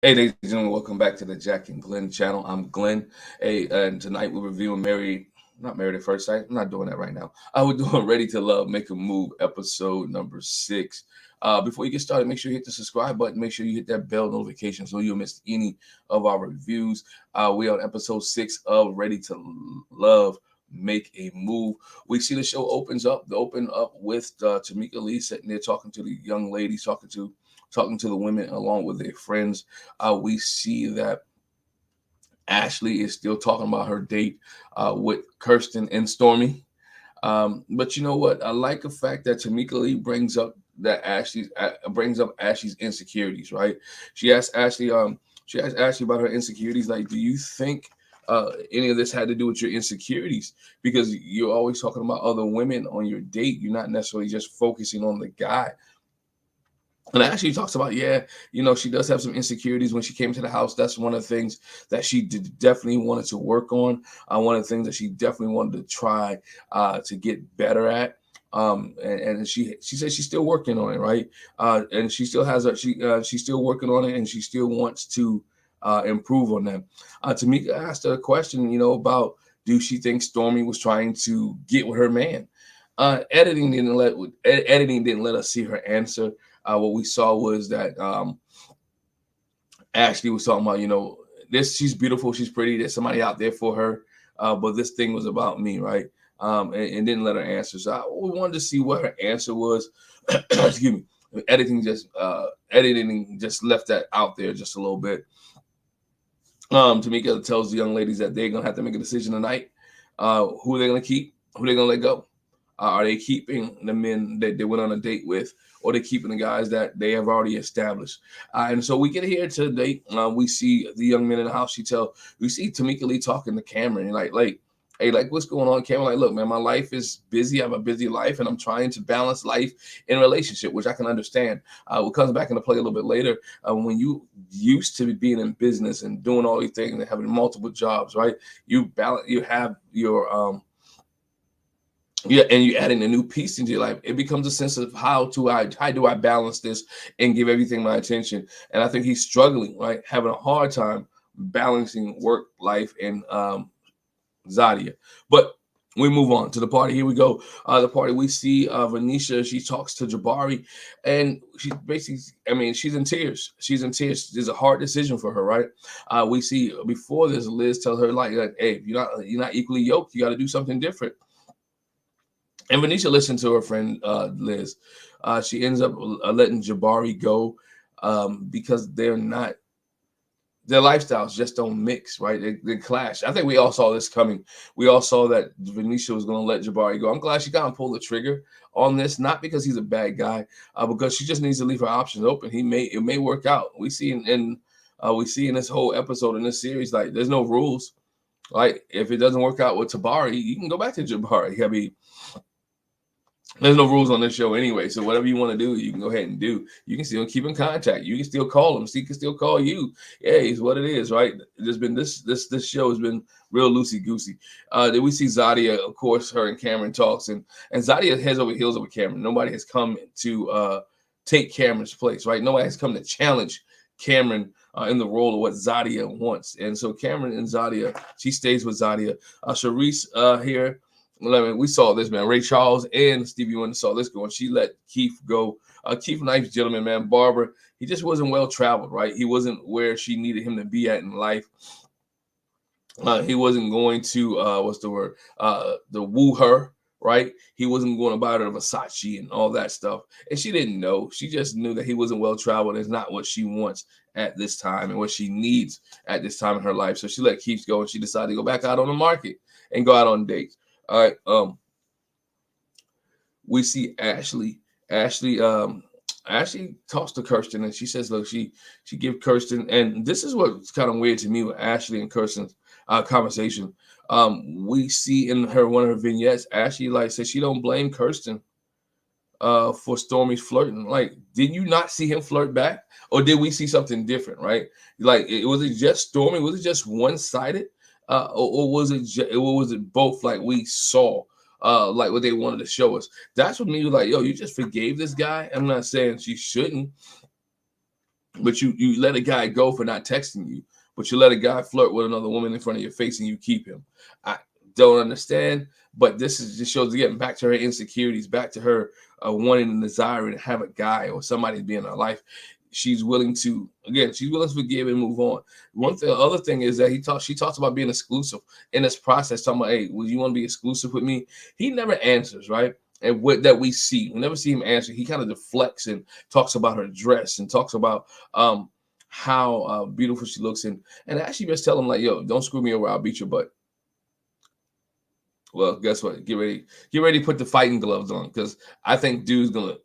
Hey, ladies and gentlemen, welcome back to the Jack and Glenn channel. I'm Glenn. Hey, and tonight we're reviewing not Married at First Sight. I'm not doing that right now. We're doing Ready to Love, Make a Move, episode number 6. Before you get started, make sure you hit the subscribe button. Make sure you hit that bell notification so you'll miss any of our reviews. We're on episode 6 of Ready to Love, Make a Move. We see the show open up with Tamika Lee sitting there talking to the young ladies, talking to the women along with their friends. We see that Ashley is still talking about her date with Kirsten and Stormy. But you know what? I like the fact that Tamika Lee brings up Ashley's insecurities. Right? She asked Ashley. She asked Ashley about her insecurities. Like, do you think any of this had to do with your insecurities? Because you're always talking about other women on your date. You're not necessarily just focusing on the guy. And actually talks about, yeah, she does have some insecurities when she came to the house. That's one of the things that she definitely wanted to work on. One of the things that she definitely wanted to try to get better at. And she said she's still working on it, right? And she still has she's still working on it, and she still wants to improve on that. Tamika asked her a question, about do she think Stormy was trying to get with her man? Editing didn't let us see her answer. What we saw was that Ashley was talking about, this she's beautiful, she's pretty, there's somebody out there for her, but this thing was about me, right? And didn't let her answer. So we wanted to see what her answer was. Excuse me. Editing just left that out there just a little bit. Tamika tells the young ladies that they're gonna have to make a decision tonight. Who they're gonna keep, who they're gonna let go. Are they keeping the men that they went on a date with, or are they keeping the guys that they have already established? And so we get here today. We see the young men in the house. We see Tamika Lee talking to Cameron, and hey, like, what's going on, Cameron? Like, look, man, my life is busy. I have a busy life, and I'm trying to balance life in relationship, which I can understand. What comes back into play a little bit later, when you used to being in business and doing all these things and having multiple jobs, right? You balance. You have your yeah, and you're adding a new piece into your life. It becomes a sense of how do I balance this and give everything my attention. And I think he's struggling, right, having a hard time balancing work life and Zadia. But we move on to the party. Here we go. The party, we see Venetia. She talks to Jabari, and she basically, I mean, she's in tears. She's in tears. It's a hard decision for her, right? We see before this, Liz tells her like, hey, you're not equally yoked. You got to do something different. And Venetia listened to her friend Liz. She ends up letting Jabari go because their lifestyles just don't mix, right? They clash. I think we all saw this coming. We all saw that Venetia was going to let Jabari go. I'm glad she kind of pulled the trigger on this, not because he's a bad guy, because she just needs to leave her options open. It may work out. We see in this whole episode in this series, like, there's no rules. Like, if it doesn't work out with Tabari, you can go back to Jabari. I mean, there's no rules on this show anyway, so whatever you want to do, you can go ahead and do. You can still keep in contact. You can still call him. He can still call you. Yeah, it's what it is, right? There's been this show has been real loosey goosey. Then we see Zadia, of course, her and Cameron talks, and Zadia heads over heels over Cameron. Nobody has come to take Cameron's place, right? Nobody has come to challenge Cameron in the role of what Zadia wants, and so Cameron and Zadia, she stays with Zadia. Sharice here. Well, I mean, we saw this, man. Ray Charles and Stevie Wonder saw this going. She let Keith go. Keith, nice gentleman, man. Barbara, he just wasn't well traveled, right? He wasn't where she needed him to be at in life. He wasn't going to what's the word? The woo her, right? He wasn't going to buy her Versace and all that stuff. And she didn't know. She just knew that he wasn't well traveled. It's not what she wants at this time and what she needs at this time in her life. So she let Keith go, and she decided to go back out on the market and go out on dates. All right. We see Ashley. Ashley talks to Kirsten, and she says, "Look, she give Kirsten," and this is what's kind of weird to me with Ashley and Kirsten's conversation. We see in one of her vignettes, Ashley says she don't blame Kirsten for Stormy's flirting. Like, did you not see him flirt back, or did we see something different? Right? Like, was it just Stormy? Was it just one sided, or was it both? Like we saw. Like what they wanted to show us. That's what me was like, yo, you just forgave this guy. I'm not saying she shouldn't, but you let a guy go for not texting you, but you let a guy flirt with another woman in front of your face and you keep him. I don't understand, but this is just shows again back to her insecurities, back to her wanting and desiring to have a guy or somebody to be in her life. She's willing to she's willing to forgive and move on. One thing, the other thing is that she talks about being exclusive in this process. Talking about, hey, would you want to be exclusive with me? He never answers, right? And what that we never see him answer. He kind of deflects and talks about her dress and talks about how beautiful she looks, and actually just tell him like, yo, don't screw me over, I'll beat your butt. Well, guess what? Get ready to put the fighting gloves on, because I think dude's gonna,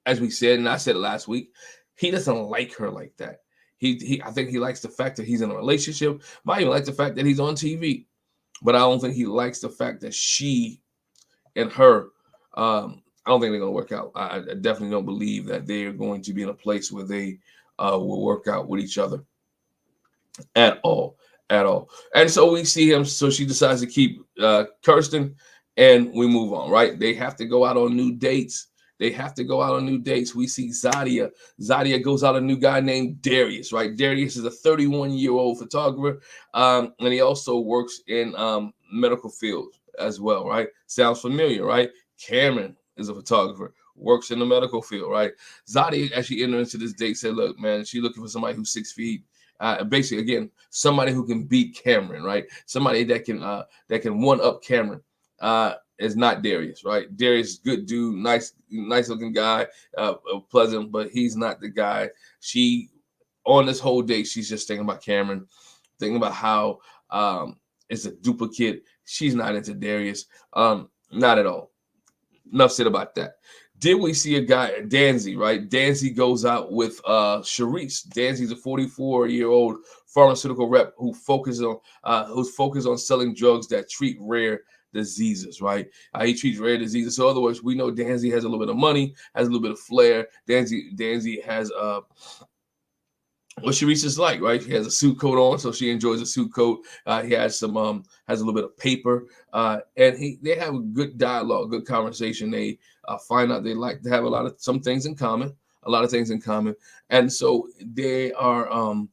as we said, and I said it last week, he doesn't like her like that. I think he likes the fact that he's in a relationship. Might even like the fact that he's on TV, but I don't think he likes the fact that she and her. I don't think they're gonna work out. I definitely don't believe that they are going to be in a place where they will work out with each other at all, at all. And so we see him. So she decides to keep Kirsten, and we move on. Right? They have to go out on new dates. They have to go out on new dates. We see Zadia. Zadia goes out a new guy named Darius. Right? Darius is a 31-year-old photographer, and he also works in medical field as well. Right? Sounds familiar, right? Cameron is a photographer, works in the medical field, right? Zadia actually entered into this date, said, look, man, she's looking for somebody who's 6 feet. Basically, again, somebody who can beat Cameron, right? Somebody that can one up Cameron. Is not Darius, right? Darius, good dude, nice looking guy, pleasant, but he's not the guy. She, on this whole date, she's just thinking about Cameron, thinking about how it's a duplicate. She's not into Darius, not at all. Enough said about that. Did we see a guy, Danzy, right? Danzy goes out with Sharice. Danzy's a 44-year-old pharmaceutical rep who's focused on selling drugs that treat rare diseases, right? He treats rare diseases. So, in other words, we know Danzy has a little bit of money, has a little bit of flair. Danzy has what Sharice is like, right? She has a suit coat on, so she enjoys a suit coat. He has some has a little bit of paper, and they have a good dialogue, good conversation. They find out they like to have a lot of things in common, and so they are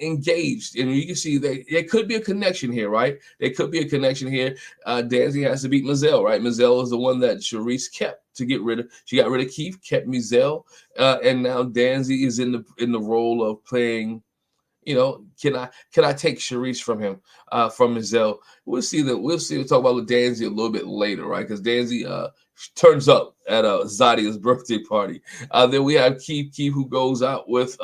engaged, and you can see there could be a connection here, right? There could be a connection here. Danzy has to beat Mizelle, right? Mizelle is the one that Sharice kept to get rid of. She got rid of Keith, kept Mizelle, and now Danzy is in the role of playing. Can I take Sharice from him, from Mizelle? We'll see that. We'll talk about Danzy a little bit later, right? Because Danzy turns up at Zadia's birthday party. Then we have Keith who goes out with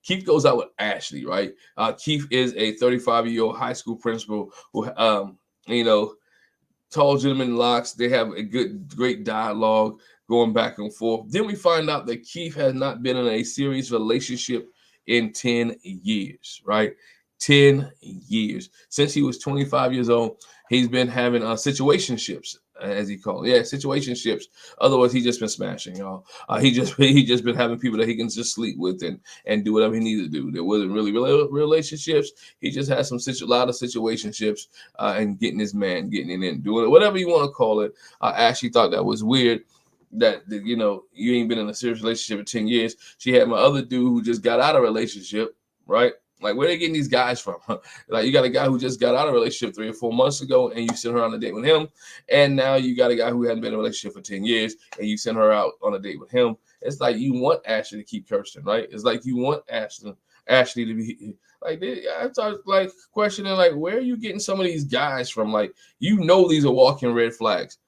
Keith goes out with Ashley, right? Keith is a 35-year-old high school principal who, tall gentleman locks. They have a great dialogue going back and forth. Then we find out that Keith has not been in a serious relationship in 10 years, right? 10 years. Since he was 25 years old, he's been having situationships, as he called it. Yeah, situationships. Otherwise, he's just been smashing, y'all. He just been having people that he can just sleep with and do whatever he needs to do. There wasn't really relationships. He just had a lot of situationships and getting his man, getting it in, doing it, whatever you want to call it. I actually thought that was weird. That you ain't been in a serious relationship in 10 years. She had my other dude who just got out of a relationship, right? Like, where they getting these guys from? Like, you got a guy who just got out of a relationship 3 or 4 months ago, and you sent her on a date with him. And now you got a guy who hadn't been in a relationship for 10 years, and you sent her out on a date with him. It's like you want Ashley to keep Kirsten, right? It's like you want Ashley to be like. I started like questioning, like, where are you getting some of these guys from? Like, these are walking red flags.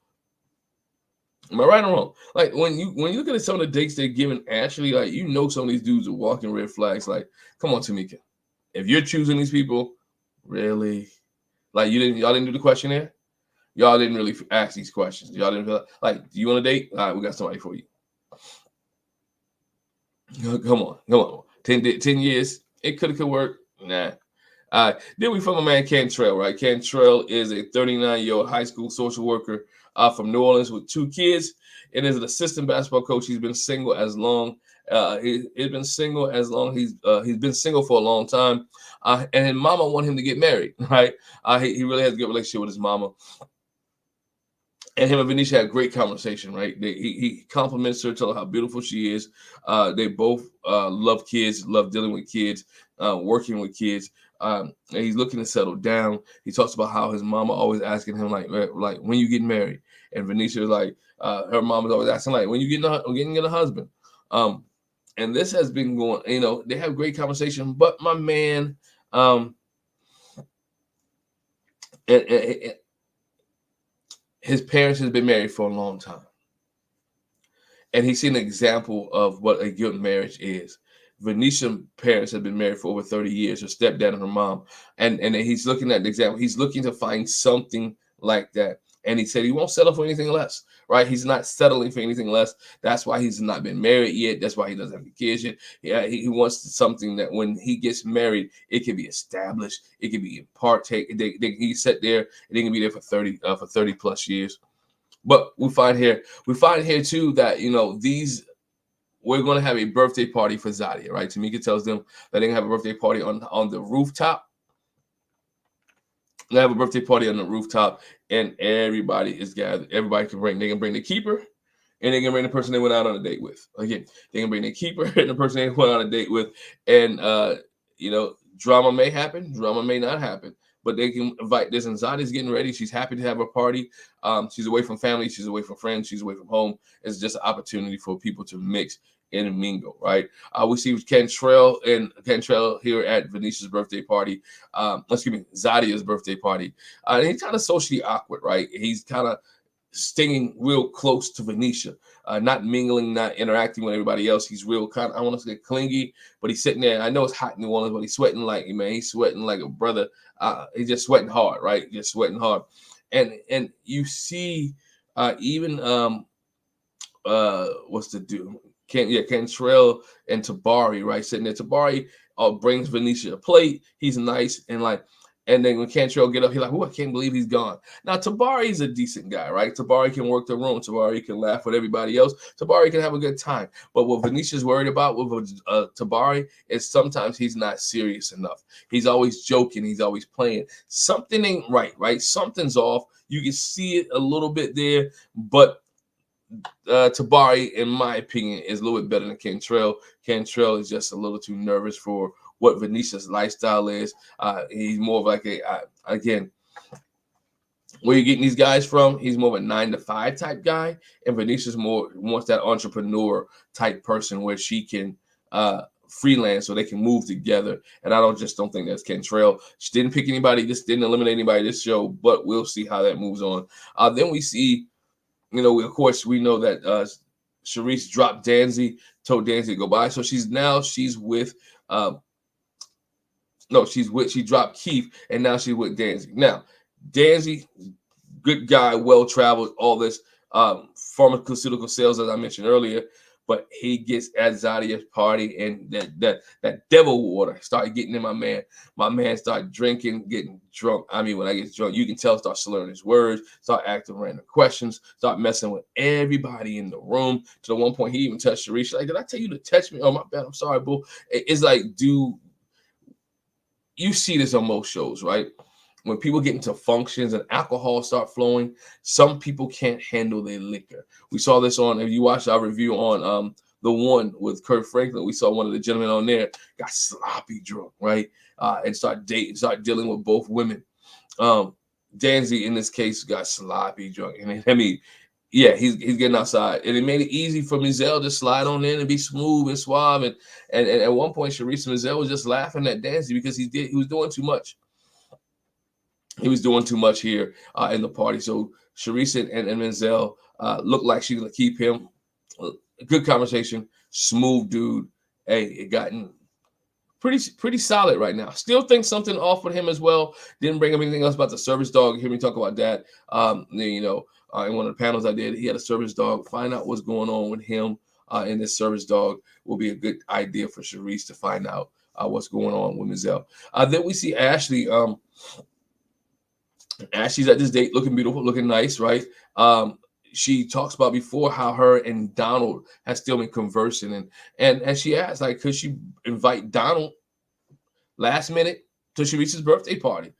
Am I right or wrong? Like, when you look at some of the dates they're giving Ashley, like, some of these dudes are walking red flags. Like, come on, Tamika. If you're choosing these people, really, like, y'all didn't do the questionnaire. Y'all didn't really ask these questions. Y'all didn't like, do you want a date? All right, we got somebody for you. Come on. 10 years, it could work. Nah. Then we found my man Cantrell, right? Cantrell is a 39-year-old high school social worker from New Orleans with 2 kids, and is an assistant basketball coach. He's been single as long. He's been single as long. He's been single for a long time, and his mama wanted him to get married, right? He really has a good relationship with his mama, and him and Venetia had a great conversation, right? He compliments her, tell her how beautiful she is. They both love kids, love dealing with kids, working with kids. And he's looking to settle down. He talks about how his mama always asking him like when you getting married, and Venetia was like, her mom was always asking like when you getting a husband. And this has been going. They have great conversation, but my man, and his parents has been married for a long time, and he's seen an example of what a good marriage is. Venetia's parents have been married for over 30 years, her stepdad and her mom. And he's looking at the example. He's looking to find something like that. And he said he won't settle for anything less, right? He's not settling for anything less. That's why he's not been married yet. That's why he doesn't have kids yet. Yeah, he wants something that when he gets married, it can be established. It can be in partake. He sat there and they can be there for 30 plus years. But we find here too that we're going to have a birthday party for Zadia, right? Tamika tells them that they're going to have a birthday party on the rooftop. They have a birthday party on the rooftop, and everybody is gathered. Everybody they can bring the keeper, and they can bring the person they went out on a date with. Again, they can bring the keeper and the person they went on a date with, and drama may happen, drama may not happen, but they can invite this. And Zadia's getting ready. She's happy to have a party. She's away from family. She's away from friends. She's away from home. It's just an opportunity for people to mix and mingle, right? We see Cantrell here at Venetia's birthday party. Zadia's birthday party. And he's kind of socially awkward, right? He's kind of staying real close to Venetia, not mingling, not interacting with everybody else. He's real kind of, I want to say clingy, but he's sitting there. I know it's hot in New Orleans, but he's sweating he's sweating like a brother. He's just sweating hard, right? Just sweating hard. And you see even what's the dude? Cantrell and Tabari, right? Sitting there. Tabari brings Venetia a plate. He's nice and then when Cantrell get up, he's like, "Oh, I can't believe he's gone." Now, Tabari's a decent guy, right? Tabari can work the room. Tabari can laugh with everybody else. Tabari can have a good time. But what Venetia's worried about with Tabari is sometimes he's not serious enough. He's always joking. He's always playing. Something ain't right? Something's off. You can see it a little bit there, but Tabari, in my opinion, is a little bit better than Cantrell. Cantrell is just a little too nervous for what Venetia's lifestyle is. He's more of like again, where you're getting these guys from, he's more of a 9-to-5 type guy, and Venetia's more wants that entrepreneur type person where she can freelance so they can move together. And I don't think that's Cantrell. She didn't pick anybody, just didn't eliminate anybody this show, but we'll see how that moves on. Then we see, of course, we know that Charisse dropped Danzy, told Danzy to go by. So she's with she dropped Keith, and now she's with Danzy. Now, Danzy, good guy, well-traveled, all this pharmaceutical sales, as I mentioned earlier, but he gets at Zadia's party, and that devil water started getting in my man. My man started drinking, getting drunk. I mean, when I get drunk, you can tell, start slurring his words, start asking random questions, start messing with everybody in the room. To the one point, he even touched Sharice. Like, did I tell you to touch me? Oh, my bad. I'm sorry, boo. It's like, dude, you see this on most shows, right? When people get into functions and alcohol start flowing, some people can't handle their liquor. We saw this if you watched our review on the one with Kurt Franklin, we saw one of the gentlemen on there got sloppy drunk, right? And start dealing with both women. Danzy, in this case, got sloppy drunk. And I mean, yeah, he's getting outside. And it made it easy for Mizelle to slide on in and be smooth and suave. And at one point, Charisse and Mizelle was just laughing at Danzy because he was doing too much. He was doing too much here in the party. So Charisse and Mizelle looked like she's going to keep him. Good conversation. Smooth dude. Hey, it gotten pretty solid right now. Still think something off with him as well. Didn't bring up anything else about the service dog. You hear me talk about that. In one of the panels I did, he had a service dog. Find out what's going on with him and this service dog will be a good idea for Charisse to find out what's going on with Mizelle. Then we see Ashley. Ashley's at this date, looking beautiful, looking nice, right? She talks about before how her and Donald has still been conversing, and she asked, like, could she invite Donald last minute to Sharice's birthday party,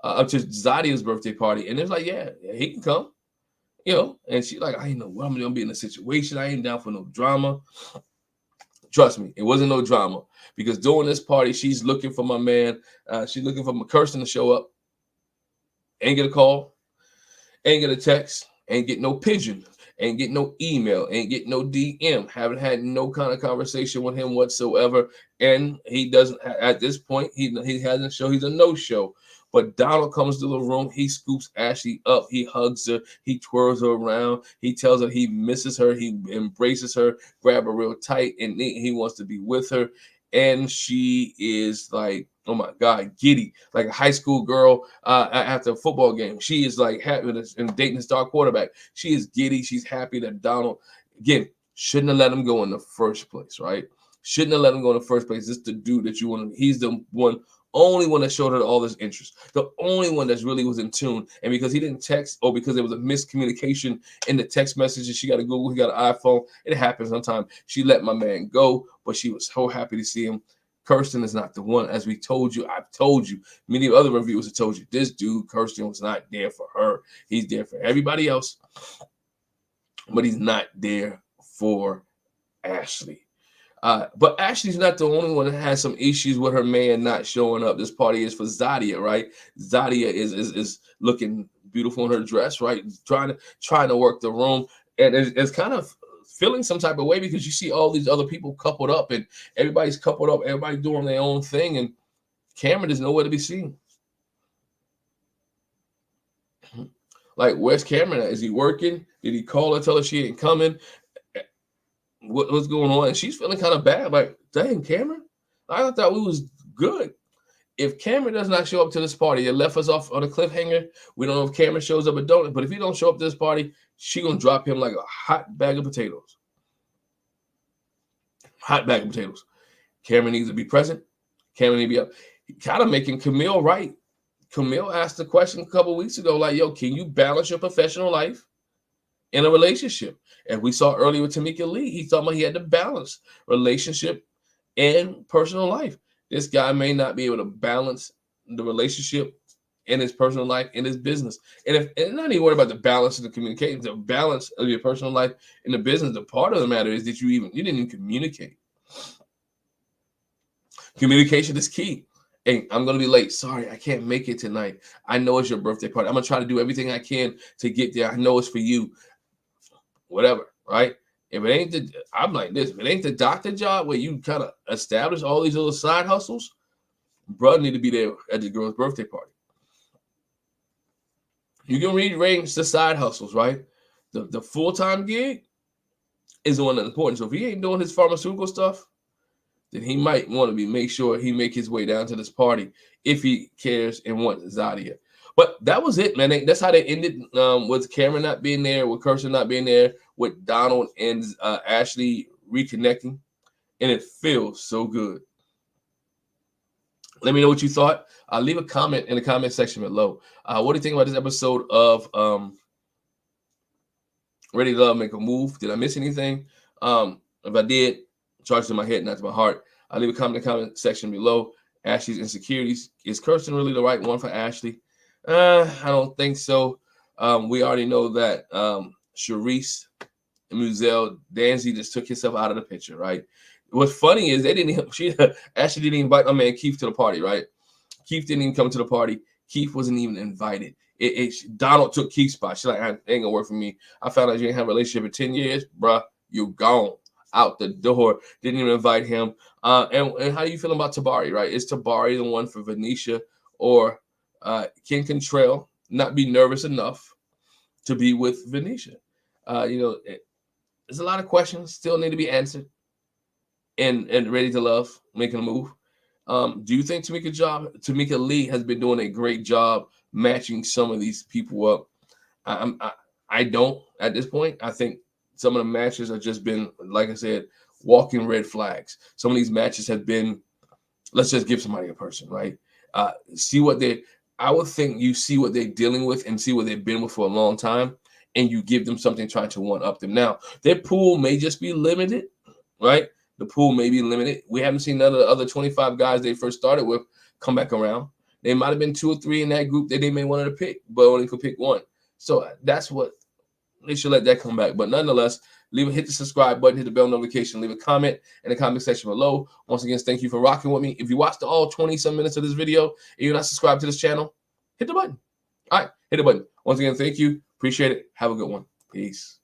to Zadia's birthday party? And it's like, yeah, he can come. you know, and she like, I ain't know what I'm gonna be in a situation. I ain't down for no drama. Trust me, it wasn't no drama because during this party, she's looking for my man. She's looking for Kirsten to show up. Ain't get a call, ain't get a text, ain't get no pigeon, ain't get no email, ain't get no DM. Haven't had no kind of conversation with him whatsoever, and he doesn't at this point. He hasn't show. He's a no show. But Donald comes to the room. He scoops Ashley up. He hugs her. He twirls her around. He tells her he misses her. He embraces her, grab her real tight, and he wants to be with her. And she is like, oh my God, giddy, like a high school girl after a football game. She is like happy and dating a star quarterback. She is giddy. She's happy that Donald, again, shouldn't have let him go in the first place, right? Shouldn't have let him go in the first place. This is the dude that you want. He's the only one that showed her all this interest. The only one that's really was in tune. And because he didn't text, or because there was a miscommunication in the text messages, she got a Google, he got an iPhone. It happens sometimes. She let my man go, but she was so happy to see him. Kirsten is not the one, as we told you. I've told you. Many other reviewers have told you this dude, Kirsten, was not there for her. He's there for everybody else, but he's not there for Ashley. But Ashley's not the only one that has some issues with her man not showing up. This party is for Zadia, right? Zadia is looking beautiful in her dress, right? Trying to work the room, and it's kind of feeling some type of way because you see all these other people coupled up, and everybody's coupled up, everybody doing their own thing, and Cameron is nowhere to be seen. Like, where's Cameron at? Is he working? Did he call her, tell her she ain't coming? What's going on? And she's feeling kind of bad. Like, dang, Cameron, I thought we was good. If Cameron does not show up to this party, it left us off on a cliffhanger. We don't know if Cameron shows up or don't. But if he don't show up to this party, she gonna drop him like a hot bag of potatoes. Hot bag of potatoes. Cameron needs to be present. Cameron needs to be up. Kind of making Camille right. Camille asked the question a couple weeks ago, like, yo, can you balance your professional life in a relationship? And we saw earlier with Tamika Lee, he thought he had to balance relationship and personal life. This guy may not be able to balance the relationship in his personal life, in his business. And not even worry about the balance of the communication, the balance of your personal life in the business. The part of the matter is that you didn't even communicate. Communication is key. Hey, I'm going to be late. Sorry, I can't make it tonight. I know it's your birthday party. I'm going to try to do everything I can to get there. I know it's for you. Whatever, right? If it ain't I'm like this. If it ain't the doctor job where you kind of establish all these little side hustles, brother need to be there at the girl's birthday party. You can rearrange the side hustles, right? The full-time gig is the one that's important. So if he ain't doing his pharmaceutical stuff, then he might want to make sure he make his way down to this party if he cares and wants Zadia. But that was it, man. That's how they ended with Cameron not being there, with Kirsten not being there, with Donald and Ashley reconnecting. And it feels so good. Let me know what you thought. Leave a comment in the comment section below. What do you think about this episode of Ready to Love, Make a Move? Did I miss anything? If I did, charge to my head, not to my heart. I'll leave a comment in the comment section below. Ashley's insecurities. Is Kirsten really the right one for Ashley? I don't think so. We already know that Charisse and Muzel Danzy just took himself out of the picture, right? What's funny is Ashley didn't invite my man Keith to the party, right? Keith didn't even come to the party. Keith wasn't even invited. Donald took Keith's spot. She's like, it ain't gonna work for me. I found out you ain't have a relationship in 10 years, bruh. You're gone. Out the door. Didn't even invite him. And how do you feel about Tabari, right? Is Tabari the one for Venetia, or can Contrell not be nervous enough to be with Venetia? There's a lot of questions still need to be answered. And Ready to Love, Making a Move. Do you think Tamika Lee has been doing a great job matching some of these people up? I don't at this point. I think some of the matches have just been, like I said, walking red flags. Some of these matches have been, let's just give somebody a person, right? I would think you see what they're dealing with and see what they've been with for a long time, and you give them something trying to one-up them. Now, their pool may just be limited, right? The pool may be limited. We haven't seen none of the other 25 guys they first started with come back around. They might have been 2 or 3 in that group that they may wanted to pick, but only could pick one. So that's what they should let that come back. But nonetheless, hit the subscribe button, hit the bell notification, leave a comment in the comment section below. Once again, thank you for rocking with me. If you watched all 20-some minutes of this video and you're not subscribed to this channel, hit the button. All right, hit the button. Once again, thank you. Appreciate it. Have a good one. Peace.